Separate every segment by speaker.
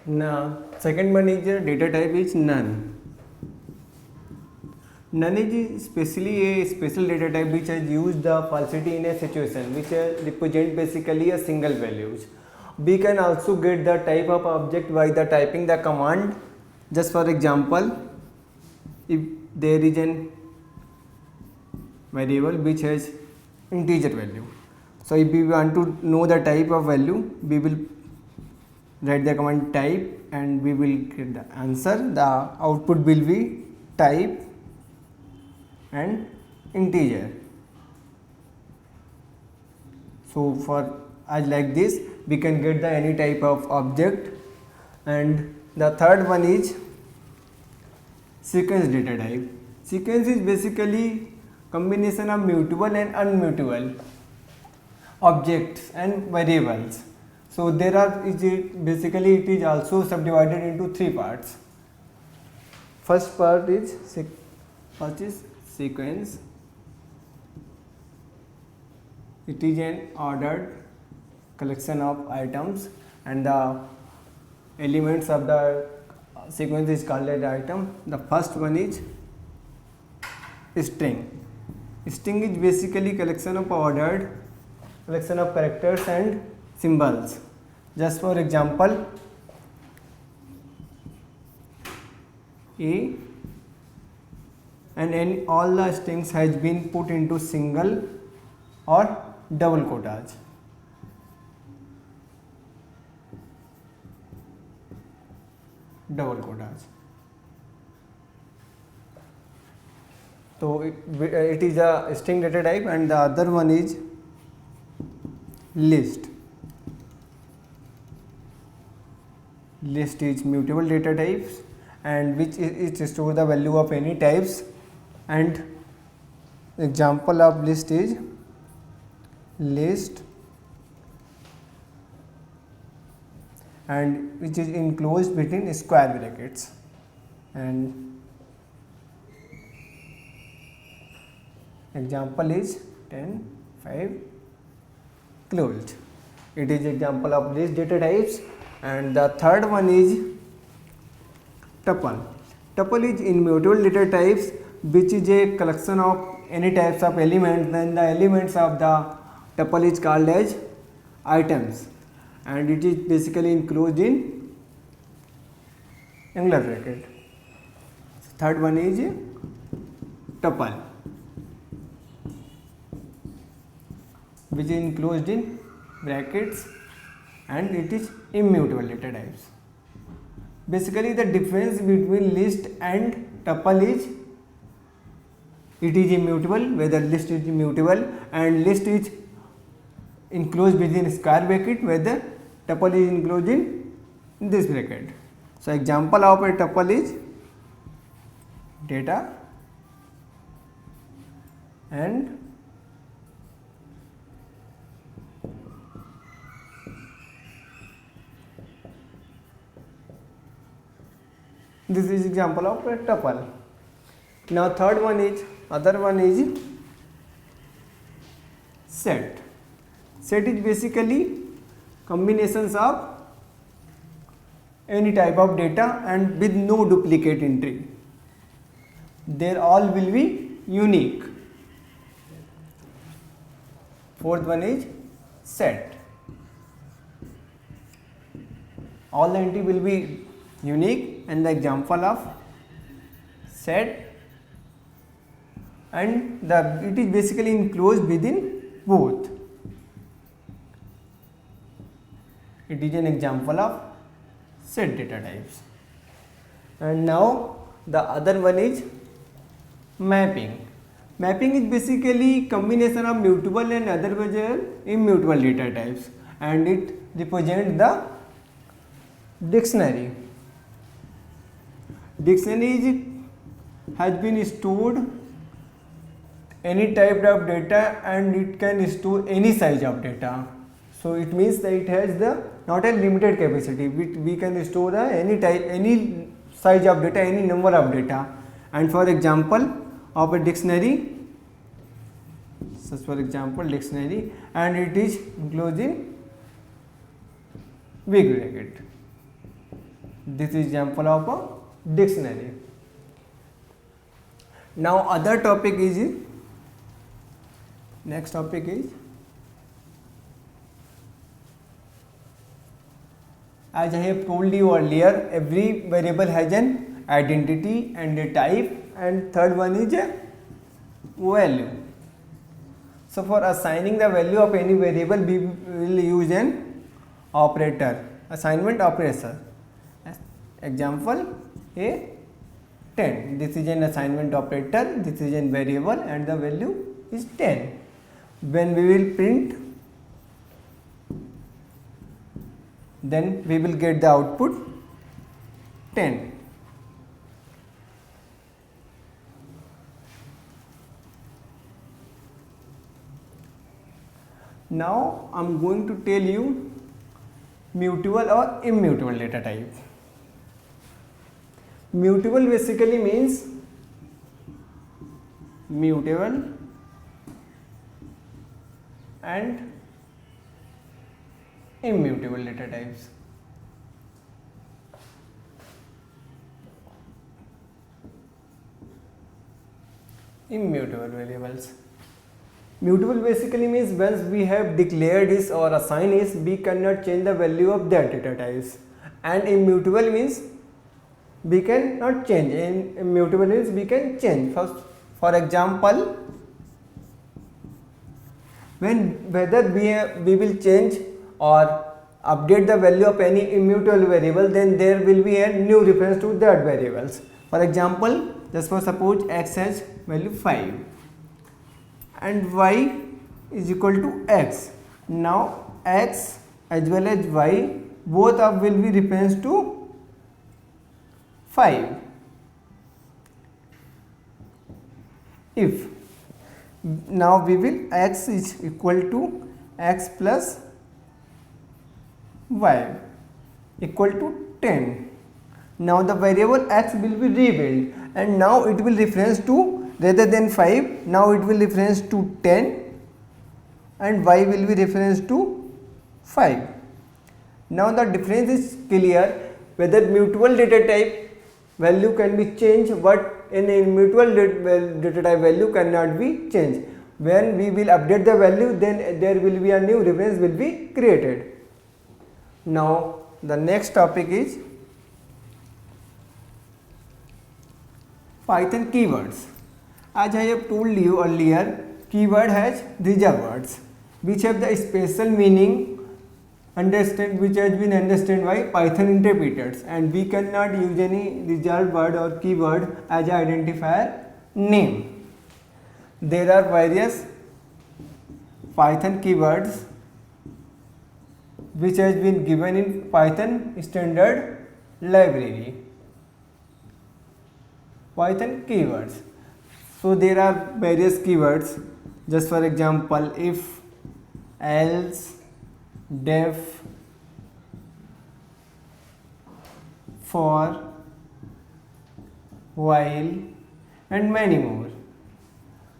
Speaker 1: Now, second one is data type is none. None is specially a special data type which has used the falsity in a situation which represent basically a single values. We can also get the type of object by the typing the command. Just for example, if there is an variable which has integer value, so if we want to know the type of value, we will write the command type and we will get the answer. The output will be type and integer. So for as like this we can get the any type of object. And the third one is sequence data type. Sequence is basically combination of mutable and unmutable objects and variables. So there are basically it is also subdivided into three parts. First part is sequence. It is an ordered collection of items and the elements of the sequence is called as item. The first one is string. String is basically collection of ordered collection of characters and symbols. Just for example, A and all the strings has been put into single or double quotas. So it is a string data type. And the other one is list. List is mutable data types and which is store the value of any types. And example of list is list and which is enclosed between square brackets. And example is 10, 5 closed. It is example of list data types. And the third one is tuple. Tuple is immutable data types which is a collection of any types of elements. Then the elements of the tuple is called as items and it is basically enclosed in angular bracket. Third one is tuple which is enclosed in brackets and it is immutable data types. Basically the difference between list and tuple is it is immutable, whether list is immutable, and list is enclosed within square bracket, whether tuple is enclosed in this bracket. So example of a tuple is data and this is example of a tuple. Now third one is set. Set is basically combinations of any type of data and with no duplicate entry. They all will be unique. Fourth one is set. All the entry will be unique. And the example of set and it is basically enclosed within both. It is an example of set data types. And now the other one is mapping. Mapping is basically combination of mutable and otherwise immutable data types and it represents the dictionary. Dictionary has been stored any type of data and it can store any size of data. So it means that it has the not a limited capacity. We can store any type, any size of data, any number of data. And for example of a dictionary, such for example dictionary, and it is enclosed in big bracket. This is example of a dictionary. Now other topic is, next topic is, as I have told you earlier, every variable has an identity and a type, and third one is a value. So for assigning the value of any variable, we will use an operator, assignment operator. Example a 10. This is an assignment operator, this is a variable and the value is 10. When we will print, then we will get the output 10. Now I am going to tell you mutable or immutable data type. Mutable basically means mutable and immutable data types. Immutable variables. Mutable basically means once we have declared this or assigned this, we cannot change the value of that data types. And immutable means we cannot change. In immutable means we can change. First, for example, whether we will change or update the value of any immutable variable, then there will be a new reference to that variables. For example, just for suppose x has value 5 and y is equal to x. Now x as well as y both of will be reference to 5. If now we will x is equal to x plus y equal to 10. Now the variable x will be rebuilt and now it will reference to, rather than 5, now it will reference to 10 and y will be reference to 5. Now the difference is clear, whether mutable data type value can be changed, but in immutable data type value cannot be changed. When we will update the value, then there will be a new reference will be created. Now the next topic is Python keywords. As I have told you earlier, keyword has reserved words which have the special meaning which has been understood by Python interpreters, and we cannot use any reserved word or keyword as an identifier name. There are various Python keywords which has been given in Python standard library. Python keywords. So there are various keywords, just for example, if, else, def, for, while and many more.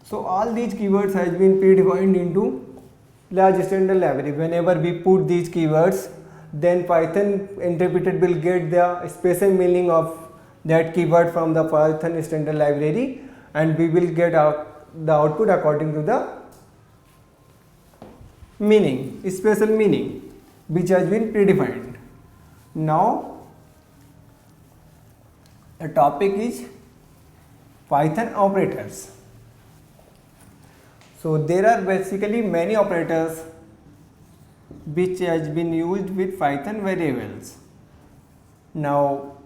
Speaker 1: So all these keywords has been predefined into large standard library. Whenever we put these keywords, then Python interpreter will get the special meaning of that keyword from the Python standard library, and we will get the output according to the meaning, special meaning which has been predefined. Now the topic is Python operators. So there are basically many operators which has been used with Python variables. Now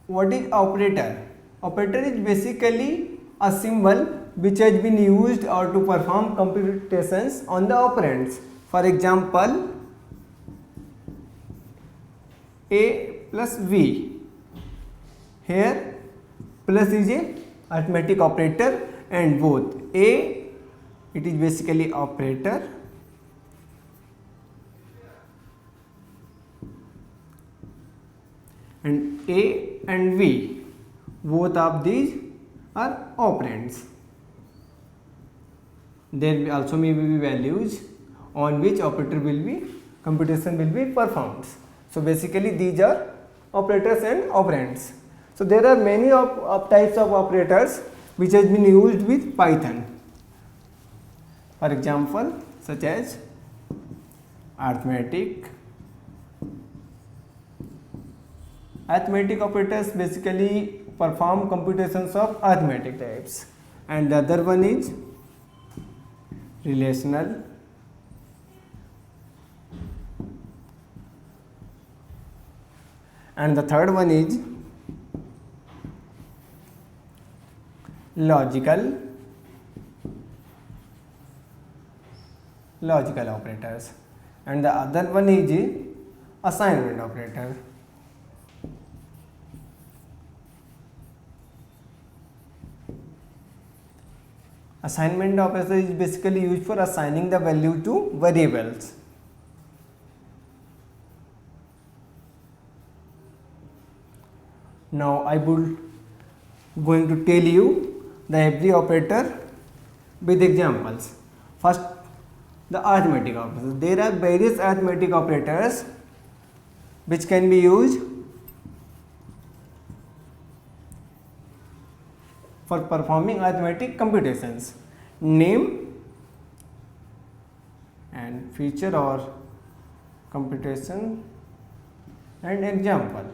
Speaker 1: what is operator? Operator is basically a symbol which has been used or to perform computations on the operands. For example, a plus v. Here plus is a arithmetic operator, and both a, it is basically operator, and a and v, both of these are operands. There also may be values on which operator will be, computation will be performed. So basically these are operators and operands. So there are many of types of operators which has been used with Python. For example, such as arithmetic. Arithmetic operators basically perform computations of arithmetic types, and the other one is relational. And the third one is logical operators, and the other one is assignment operator. Assignment operator is basically used for assigning the value to variables. Now I would going to tell you the every operator with examples. First, the arithmetic operators. There are various arithmetic operators which can be used for performing arithmetic computations. Name and feature or computation and example.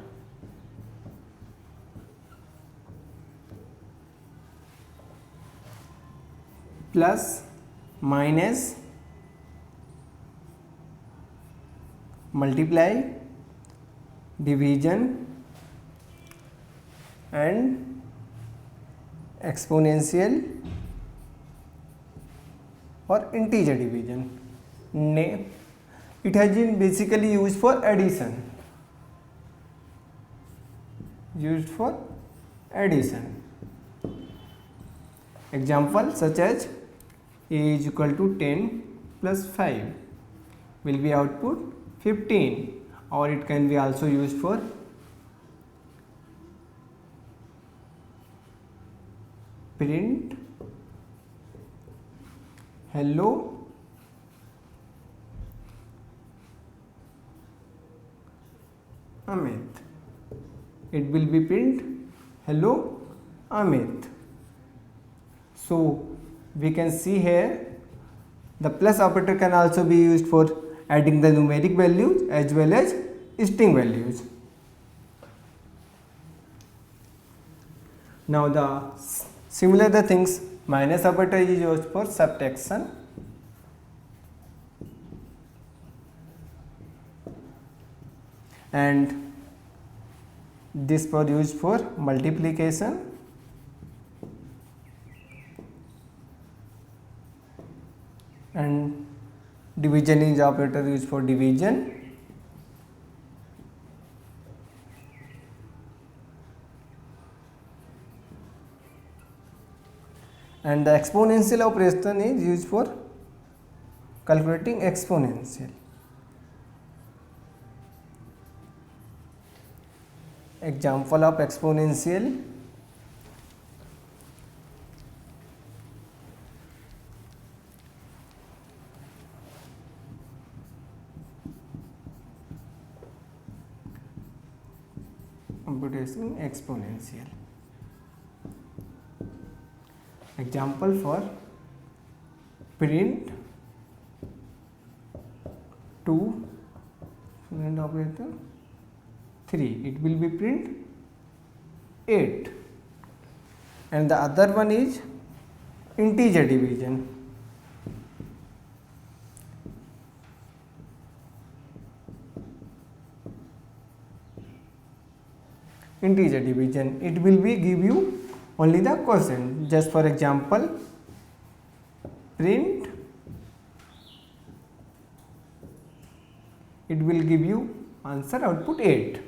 Speaker 1: Plus, minus, multiply, division and exponential or integer division. Name, it has been basically used for addition. Example such as a is equal to 10 plus 5 will be output 15, or it can be also used for print hello Amit. It will be print hello Amit. So we can see here the plus operator can also be used for adding the numeric values as well as string values. Now the similar the things, minus operator is used for subtraction, and this for used for multiplication, and division is operator used for division, and the exponential operation is used for calculating exponential. Example of exponential: computation exponential. Example for print 2 and operator 3, it will be print 8, and the other one is integer division. Integer division, it will be give you only the quotient. Just for example, print, it will give you answer output 8,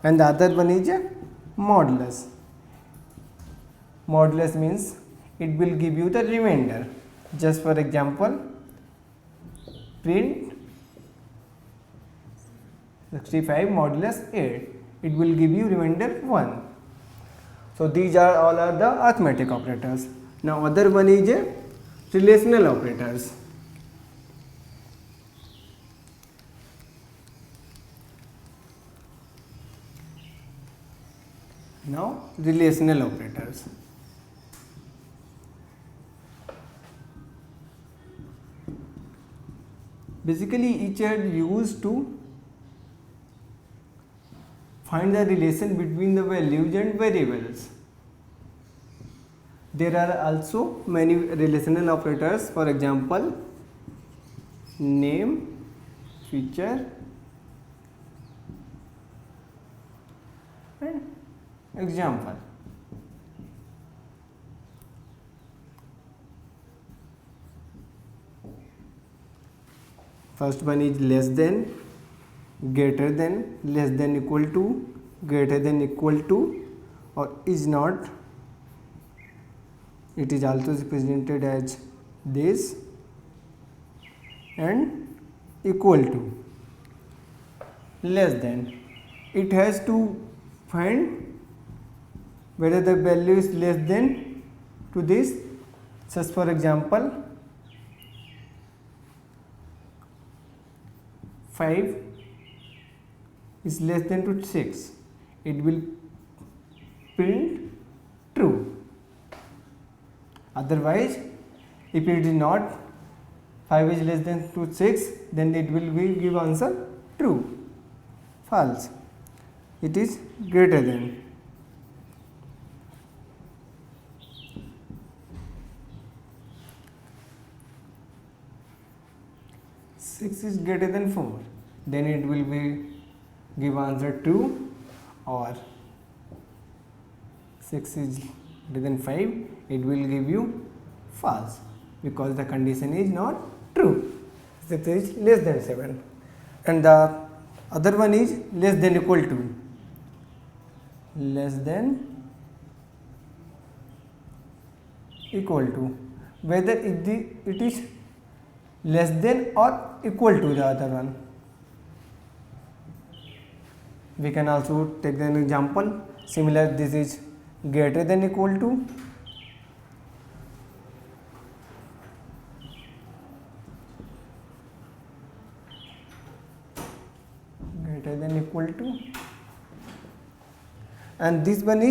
Speaker 1: and the other one is a modulus. Modulus means it will give you the remainder. Just for example, print 65 modulus 8, it will give you remainder 1. So these are all are the arithmetic operators. Now other one is a relational operators. Now relational operators. Basically each are used to find the relation between the values and variables. There are also many relational operators, for example name, feature and example. First one is less than, greater than, less than equal to, greater than equal to, or is not. It is also represented as this, and equal to. Less than, it has to find whether the value is less than to this. Just for example, 5 is less than to 6, it will print true. Otherwise, if it is not 5 is less than to 6, then it will give answer true. False, it is greater than. Six is greater than 4, then it will be give answer true. Or 6 is greater than 5, it will give you false, because the condition is not true. 6 is less than 7, and the other one is less than equal to. Less than equal to, whether it is less than or equal to the other one. We can also take an example. Similar, this is greater than equal to, greater than equal to, and this one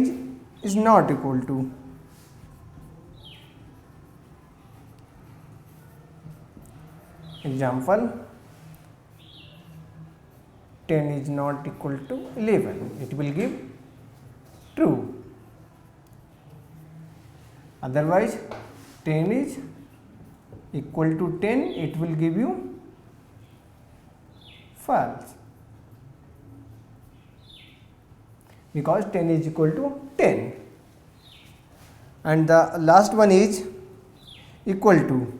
Speaker 1: is not equal to. Example, 10 is not equal to 11, it will give true. Otherwise, 10 is equal to 10, it will give you false, because 10 is equal to 10. And the last one is equal to.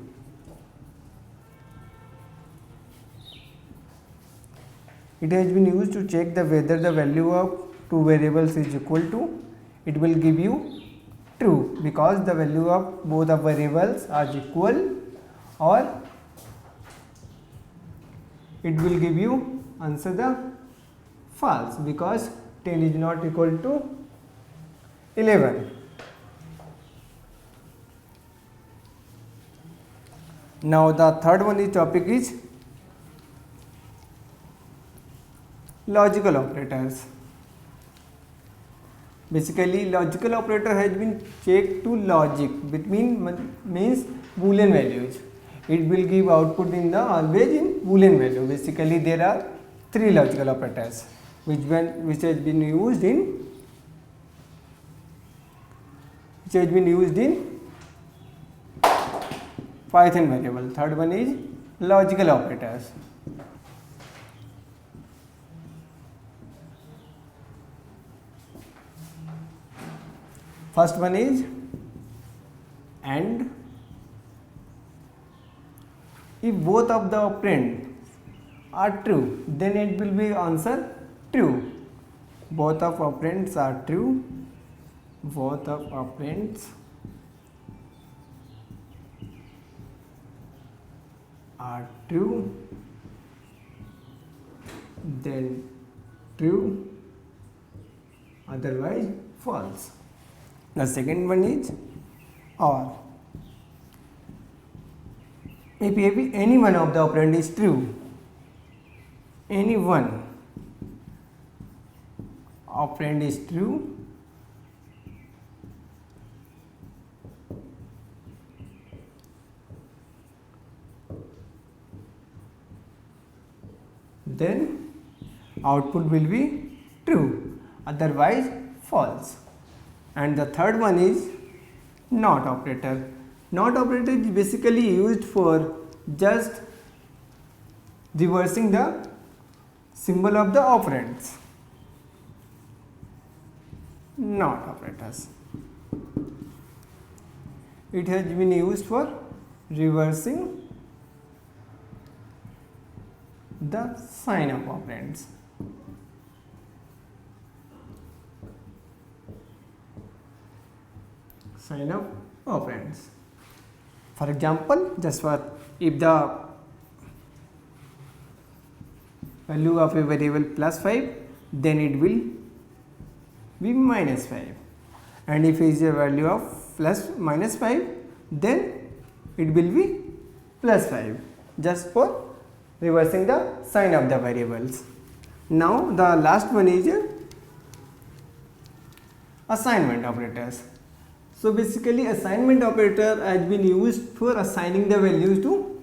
Speaker 1: It has been used to check whether the value of two variables is equal to. It will give you true, because the value of both the variables are equal, or it will give you answer the false, because 10 is not equal to 11. Now the third one is topic is logical operators. Basically, logical operator has been checked to logic between means Boolean values. It will give output in the always in Boolean value. Basically, there are three logical operators which has been used in Python variable. Third one is logical operators. First one is AND. If both of the operands are true, then it will be answer true. Both of operands are true. Both of operands are true, then true, otherwise false. The second one is OR. If any one of the operand is true, any one operand is true, output will be true, otherwise false. And the third one is not operator. Not operator is basically used for just reversing the symbol of the operands. Not operators. It has been used for reversing the sign of operands. Sign of operands. For example, just for if the value of a variable plus 5, then it will be minus 5, and if it is a value of minus 5, then it will be plus 5, just for reversing the sign of the variables. Now the last one is assignment operators. So basically assignment operator has been used for assigning the values to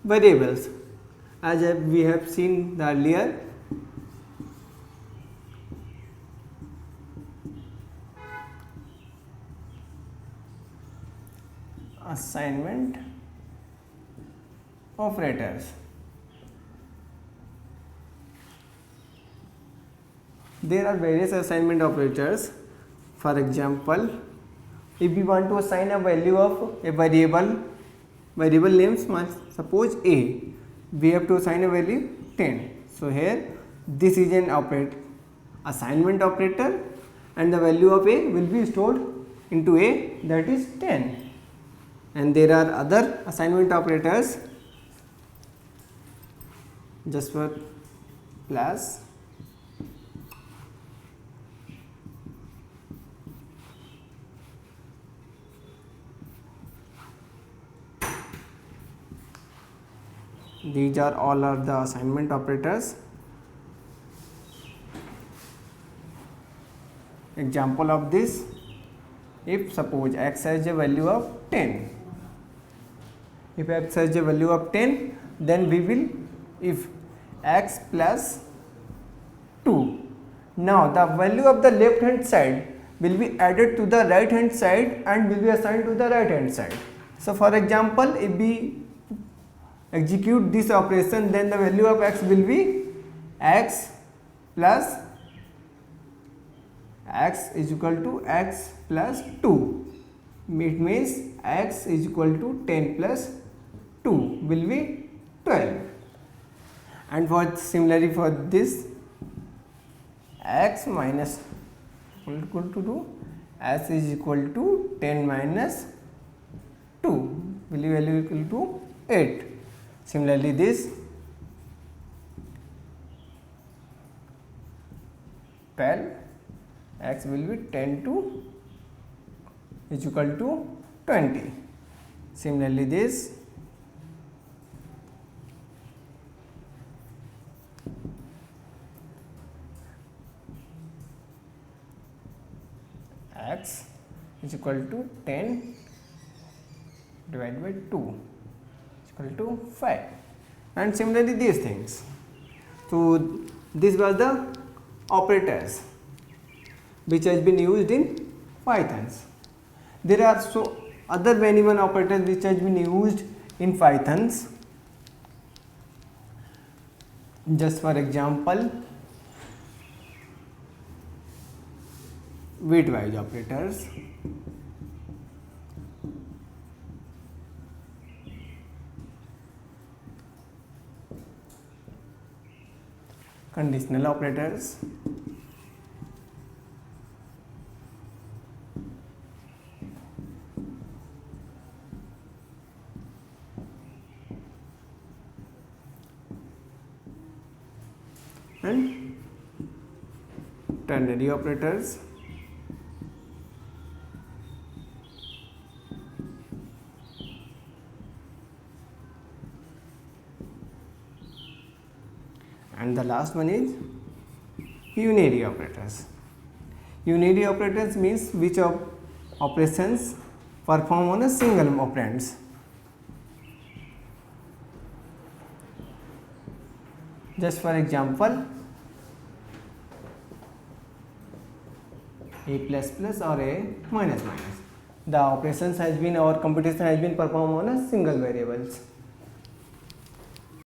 Speaker 1: variables, as we have seen earlier. Assignment operators. There are various assignment operators. For example, if we want to assign a value of a variable names, suppose a, we have to assign a value 10. So here this is an assignment operator, and the value of a will be stored into a, that is 10. And there are other assignment operators, just for plus, these are all are the assignment operators. Example of this, if suppose x has a value of 10, if x has a value of 10, then we will, if x plus 2, now the value of the left hand side will be added to the right hand side and will be assigned to the right hand side. So for example, if we execute this operation, then the value of x will be x plus x is equal to x plus 2. It means x is equal to 10 plus 2 will be 12. And for similarly for this, x minus equal to 2, s is equal to 10 minus 2 will be value equal to 8. Similarly this 12, x will be 10 to is equal to 20. Similarly this x is equal to 10 divided by 2 is equal to 5, and similarly these things. So this was the operators which has been used in Pythons. There are so other many operators which has been used in Pythons. Just for example, weight-wise operators, conditional operators, and ternary operators, and the last one is unary operators. Unary operators means which operations perform on a single operands. Just for example, a plus plus or a minus minus. The operations has been or computation has been performed on a single variables.